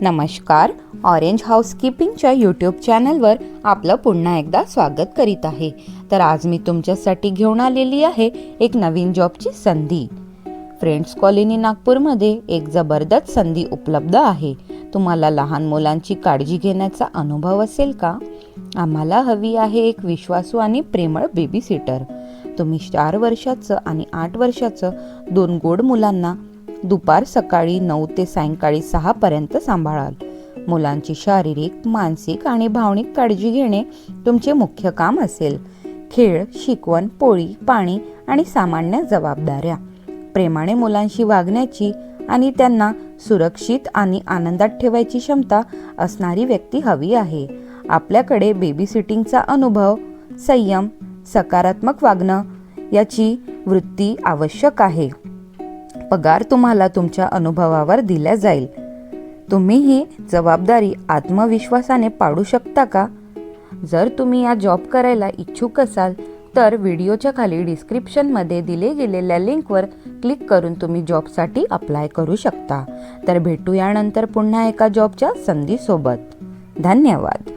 नमस्कार, orange हाऊसकीपिंगच्या YouTube चॅनलवर आपलं पुन्हा एकदा स्वागत करीत आहे. तर आज मी तुमच्यासाठी घेऊन आलेली आहे एक नवीन जॉबची संधी. फ्रेंड्स कॉलनी नागपूरमध्ये एक जबरदस्त संधी उपलब्ध आहे. तुम्हाला लहान मुलांची काळजी घेण्याचा अनुभव असेल का? आम्हाला हवी आहे एक विश्वासू आणि प्रेमळ बेबी सिटर. तुम्ही 4 वर्षाचं आणि 8 वर्षाचं 2 गोड मुलांना दुपार सकाळी 9 ते सायंकाळी 6 पर्यंत सांभाळाल. मुलांची शारीरिक, मानसिक आणि भावनिक काळजी घेणे तुमचे मुख्य काम असेल. खेळ, शिकवण, पोळी, पाणी आणि सामान्य जबाबदाऱ्या. प्रेमाने मुलांशी वागण्याची आणि त्यांना सुरक्षित आणि आनंदात ठेवायची क्षमता असणारी व्यक्ती हवी आहे. आपल्याकडे बेबी सिटिंगचा अनुभव, संयम, सकारात्मक वागणं याची वृत्ती आवश्यक आहे. पगार तुम्हाला तुमच्या अनुभवावर दिला जाईल. तुम्ही ही जबाबदारी आत्मविश्वासाने पाडू शकता का? जर तुम्ही या जॉब करायला इच्छुक असाल तर व्हिडिओच्या खाली डिस्क्रिप्शनमध्ये दिले गेलेल्या लिंकवर क्लिक करून तुम्ही जॉबसाठी अप्लाय करू शकता. तर भेटूया नंतर पुन्हा एका जॉबच्या संधीसोबत. धन्यवाद.